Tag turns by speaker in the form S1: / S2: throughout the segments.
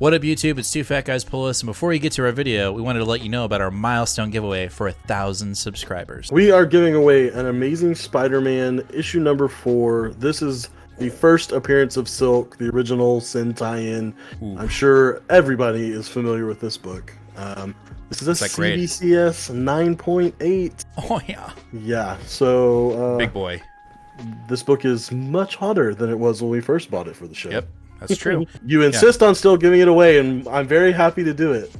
S1: What up, YouTube? It's Two Fat Guys Pull Us, and before we get to our video, we wanted to let you know about our milestone giveaway for 1,000 subscribers.
S2: We are giving away an amazing Spider-Man issue number 4. This is the first appearance of Silk, the original Sin tie-in. I'm sure everybody is familiar with this book. This is a CBCS 9.8.
S1: Oh, yeah.
S2: Yeah, so...
S1: Big boy.
S2: This book is much hotter than it was when we first bought it for the show.
S1: Yep, that's true.
S2: You insist on still giving it away, and I'm very happy to do it.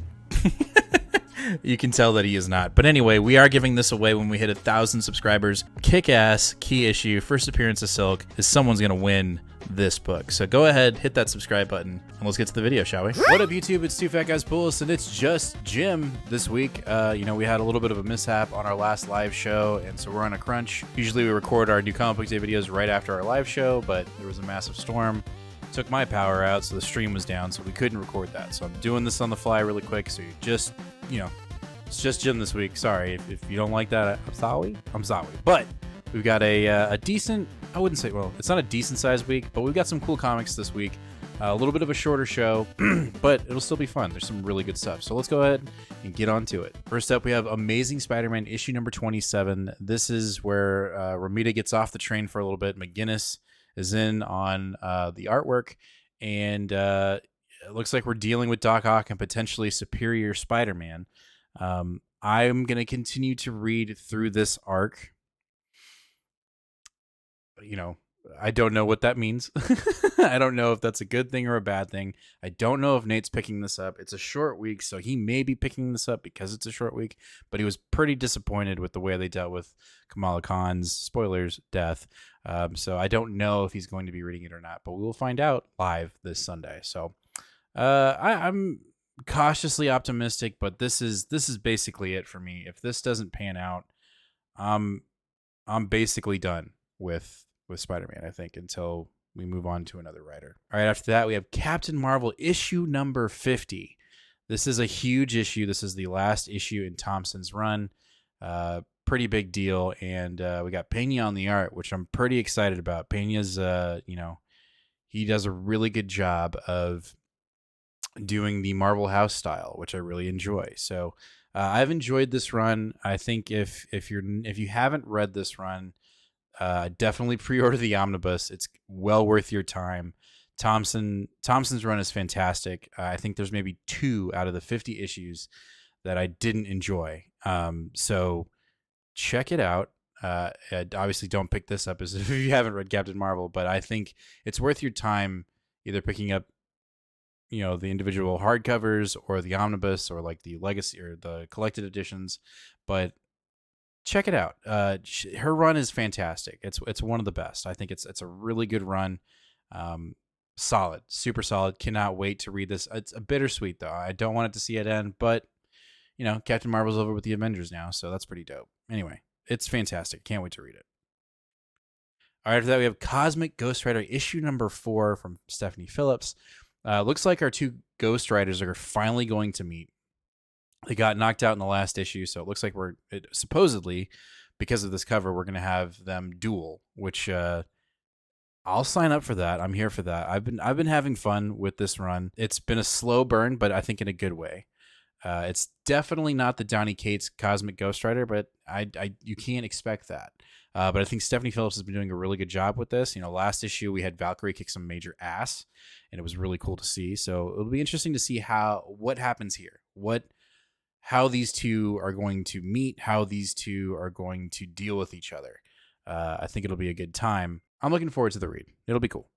S1: You can tell that he is not. But anyway, we are giving this away when we hit 1,000 subscribers. Kick-ass, key issue, first appearance of Silk, is someone's going to win this book. So go ahead, hit that subscribe button, and let's get to the video, shall we? What up, YouTube? It's Two Fat Guys Pull Us, and it's just Jim this week. We had a little bit of a mishap on our last live show, and so we're on a crunch. Usually we record our new comic book day videos right after our live show, but there was a massive storm. Took my power out, so the stream was down, so we couldn't record that. So I'm doing this on the fly really quick, so it's just Jim this week. Sorry, if you don't like that, I'm sorry. But we've got a decent, I wouldn't say, well, it's not a decent sized week, but we've got some cool comics this week. A little bit of a shorter show, but it'll still be fun. There's some really good stuff. So let's go ahead and get on to it. First up, we have Amazing Spider-Man issue number 27. This is where Romita gets off the train for a little bit. McGinnis is in on the artwork, and it looks like we're dealing with Doc Ock and potentially Superior Spider-Man. I'm going to continue to read through this arc. I don't know what that means. I don't know if that's a good thing or a bad thing. I don't know if Nate's picking this up. It's a short week, so he may be picking this up because it's a short week, but he was pretty disappointed with the way they dealt with Kamala Khan's, spoilers, death. So I don't know if he's going to be reading it or not, but we will find out live this Sunday. So I'm cautiously optimistic, but this is basically it for me. If this doesn't pan out, I'm basically done with Spider-Man, I think, until we move on to another writer. All right, after that, we have Captain Marvel issue number 50. This is a huge issue. This is the last issue in Thompson's run. Pretty big deal, and we got Pena on the art, which I'm pretty excited about. Pena's, he does a really good job of doing the Marvel House style, which I really enjoy. So I've enjoyed this run. I think if you haven't read this run, definitely pre-order the omnibus. It's well worth your time. Thompson's run is fantastic. I think there's maybe 2 out of the 50 issues that I didn't enjoy. So check it out. Obviously, don't pick this up as if you haven't read Captain Marvel, but I think it's worth your time either picking up the individual hardcovers or the omnibus or like the legacy or the collected editions, but check it out. Her run is fantastic. It's one of the best. I think it's a really good run. Solid, super solid. Cannot wait to read this. It's a bittersweet though. I don't want it to see it end, but Captain Marvel's over with the Avengers now, so that's pretty dope. Anyway, it's fantastic. Can't wait to read it. All right, after that we have Cosmic Ghost Rider issue number 4 from Stephanie Phillips. Looks like our 2 Ghost Riders are finally going to meet. They got knocked out in the last issue, so it looks like supposedly, because of this cover, we're going to have them duel, which I'll sign up for that. I'm here for that. I've been having fun with this run. It's been a slow burn, but I think in a good way. It's definitely not the Donny Cates Cosmic Ghost Rider, but you can't expect that. But I think Stephanie Phillips has been doing a really good job with this. Last issue we had Valkyrie kick some major ass, and it was really cool to see. So it'll be interesting to see what happens here. How these 2 are going to meet, how these 2 are going to deal with each other. I think it'll be a good time. I'm looking forward to the read. It'll be cool.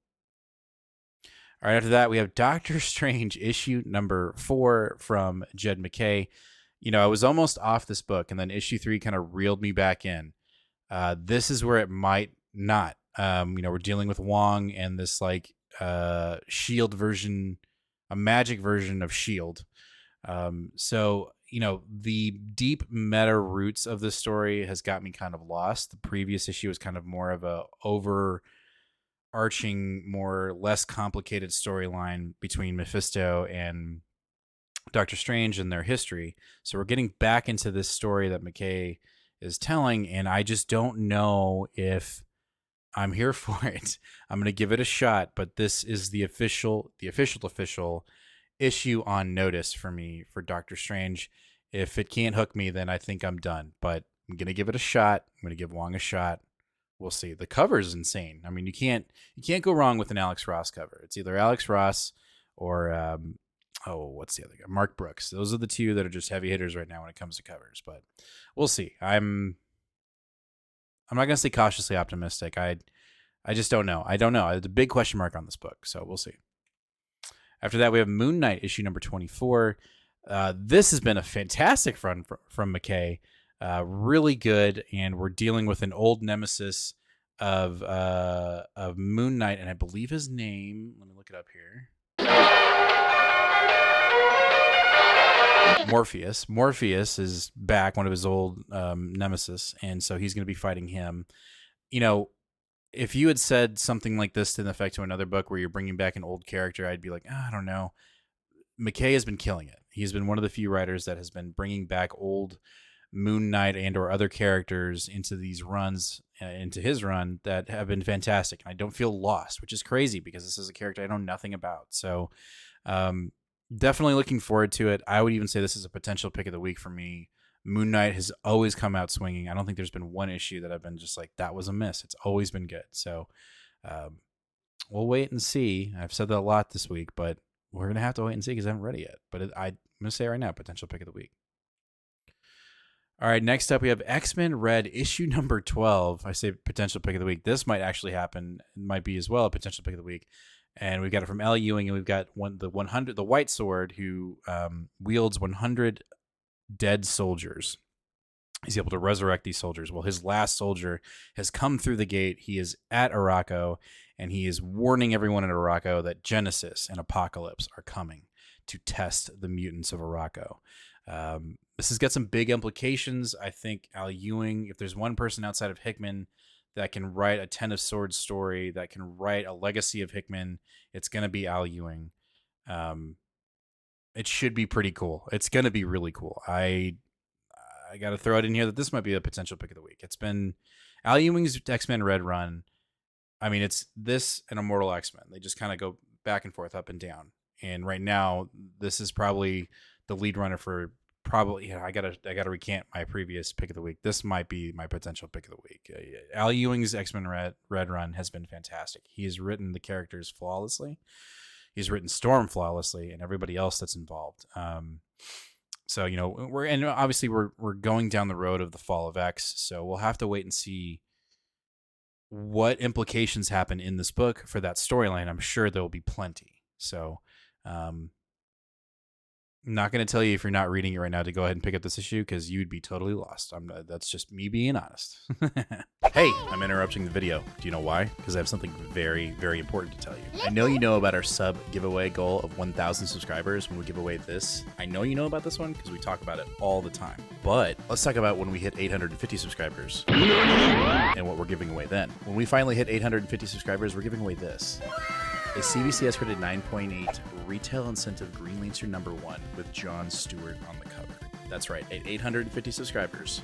S1: All right, after that, we have Doctor Strange issue number 4 from Jed MacKay. I was almost off this book, and then issue 3 kind of reeled me back in. This is where it might not. We're dealing with Wong and this S.H.I.E.L.D. version, a magic version of S.H.I.E.L.D. So the deep meta roots of this story has got me kind of lost. The previous issue was kind of more of a overarching, less complicated storyline between Mephisto and Doctor Strange and their history. So we're getting back into this story that MacKay is telling, and I just don't know if I'm here for it. I'm going to give it a shot, but this is the official issue on notice for me for Doctor Strange. If it can't hook me, then I think I'm done. But I'm gonna give it a shot. I'm gonna give Wong a shot. We'll see. The cover is insane. I mean, you can't go wrong with an Alex Ross cover. It's either Alex Ross or what's the other guy? Mark Brooks. Those are the two that are just heavy hitters right now when it comes to covers. But we'll see. I'm not gonna say cautiously optimistic. I just don't know. I don't know. It's a big question mark on this book, so we'll see. After that, we have Moon Knight issue number 24. This has been a fantastic run from McKay. Really good, and we're dealing with an old nemesis of Moon Knight, and I believe his name. Let me look it up here. Morpheus. Morpheus is back, one of his old nemesis, and so he's going to be fighting him. You know, if you had said something like this to the effect to another book where you're bringing back an old character, I'd be like, I don't know. McKay has been killing it. He's been one of the few writers that has been bringing back old Moon Knight and or other characters into these runs, into his run, that have been fantastic. And I don't feel lost, which is crazy because this is a character I know nothing about. So definitely looking forward to it. I would even say this is a potential pick of the week for me. Moon Knight has always come out swinging. I don't think there's been one issue that I've been just like, that was a miss. It's always been good. So we'll wait and see. I've said that a lot this week, but we're going to have to wait and see because I haven't read it yet. But I'm going to say right now, potential pick of the week. All right, next up we have XMen Red issue number 12. I say potential pick of the week. This might actually happen. It might be as well a potential pick of the week. And we've got it from Al Ewing, and we've got the White Sword, who wields 100 dead soldiers. He's able to resurrect these soldiers. Well, his last soldier has come through the gate. He is at Arakko, and he is warning everyone at Arakko that Genesis and Apocalypse are coming to test the mutants of Arakko. This has got some big implications. I think Al Ewing, if there's one person outside of Hickman that can write a Ten of Swords story, that can write a legacy of Hickman, it's going to be Al Ewing. It should be pretty cool. It's going to be really cool. I got to throw it in here that this might be a potential pick of the week. It's been Al Ewing's XMen Red run. I mean, it's this and Immortal X-Men. They just kind of go back and forth, up and down. And right now, this is probably the lead runner for I gotta recant my previous pick of the week. This might be my potential pick of the week. Al Ewing's X-Men Red run has been fantastic. He has written the characters flawlessly. He's written Storm flawlessly, and everybody else that's involved. So we're going down the road of the fall of X. So we'll have to wait and see what implications happen in this book for that storyline. I'm sure there will be plenty. So I'm not going to tell you if you're not reading it right now to go ahead and pick up this issue because you'd be totally lost. That's just me being honest. Hey, I'm interrupting the video. Do you know why? Because I have something very, very important to tell you. I know you know about our sub giveaway goal of 1,000 subscribers when we give away this. I know you know about this one because we talk about it all the time. But let's talk about when we hit 850 subscribers and what we're giving away then. When we finally hit 850 subscribers, we're giving away this. A CBCS rated 9.8 retail incentive Green Lantern #1 with John Stewart on the cover. That's right, at 850 subscribers,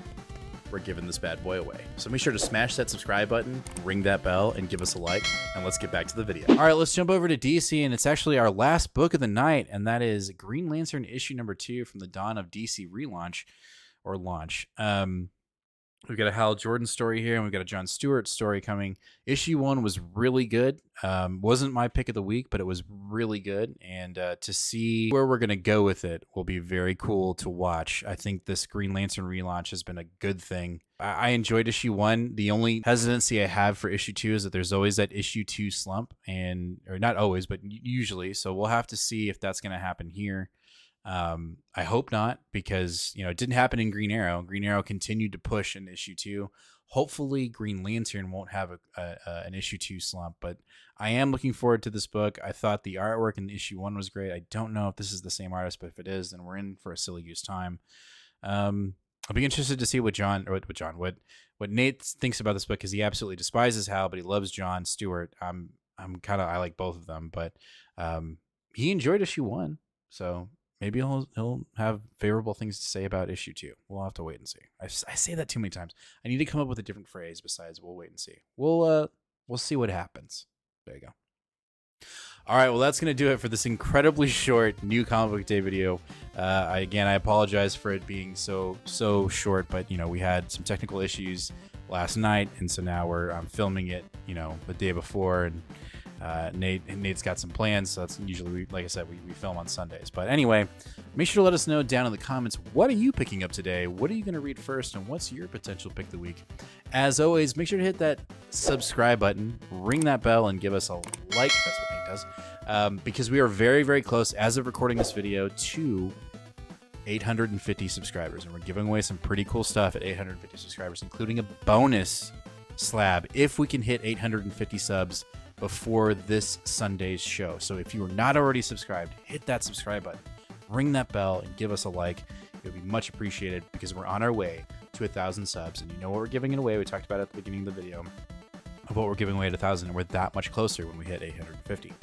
S1: we're giving this bad boy away. So make sure to smash that subscribe button, ring that bell, and give us a like, and let's get back to the video. All right, let's jump over to DC, and it's actually our last book of the night, and that is Green Lantern issue number 2 from the Dawn of DC relaunch, or launch. We've got a Hal Jordan story here, and we've got a John Stewart story coming. Issue 1 was really good. Wasn't my pick of the week, but it was really good. And to see where we're going to go with it will be very cool to watch. I think this Green Lantern relaunch has been a good thing. I enjoyed issue 1. The only hesitancy I have for issue 2 is that there's always that issue 2 slump, or not always, but usually. So we'll have to see if that's going to happen here. I hope not, because it didn't happen in Green Arrow. Green Arrow continued to push in issue 2. Hopefully Green Lantern won't have an issue 2 slump, but I am looking forward to this book. I thought the artwork in issue 1 was great. I don't know if this is the same artist, but if it is, then we're in for a silly goose time. I'll be interested to see what Nate thinks about this book, because he absolutely despises Hal, but he loves John Stewart. I like both of them, but he enjoyed issue 1, so maybe he'll have favorable things to say about issue 2. We'll have to wait and see. I say that too many times. I need to come up with a different phrase besides "we'll wait and see." We'll see what happens. There you go. All right, well, that's going to do it for this incredibly short new comic book day video. I apologize for it being so short, but, you know, we had some technical issues last night, and so now I'm filming it, you know, the day before, and Nate's got some plans, so that's usually, like I said, we film on Sundays. But anyway, make sure to let us know down in the comments, what are you picking up today? What are you going to read first, and what's your potential pick of the week? As always, make sure to hit that subscribe button, ring that bell, and give us a like. That's what Nate does, because we are very, very close, as of recording this video, to 850 subscribers, and we're giving away some pretty cool stuff at 850 subscribers, including a bonus slab if we can hit 850 subs before this Sunday's show. So if you are not already subscribed, hit that subscribe button, ring that bell, and give us a like. It would be much appreciated, because we're on our way to 1,000 subs, and you know what we're giving it away. We talked about it at the beginning of the video of what we're giving away at 1,000, and we're that much closer when we hit 850.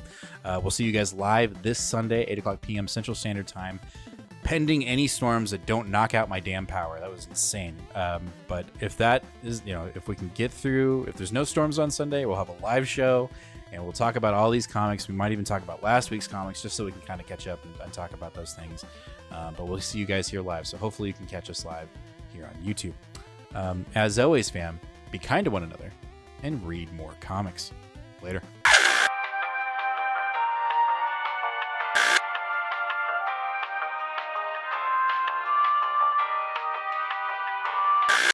S1: We'll see you guys live this Sunday, 8 o'clock p.m. Central Standard Time, pending any storms that don't knock out my damn power. That was insane. But if that is, you know, if we can get through, if there's no storms on Sunday, we'll have a live show, and we'll talk about all these comics. We might even talk about last week's comics, just so we can kind of catch up and talk about those things. But we'll see you guys here live, so hopefully you can catch us live here on YouTube. As always, fam, be kind to one another and read more comics. Later.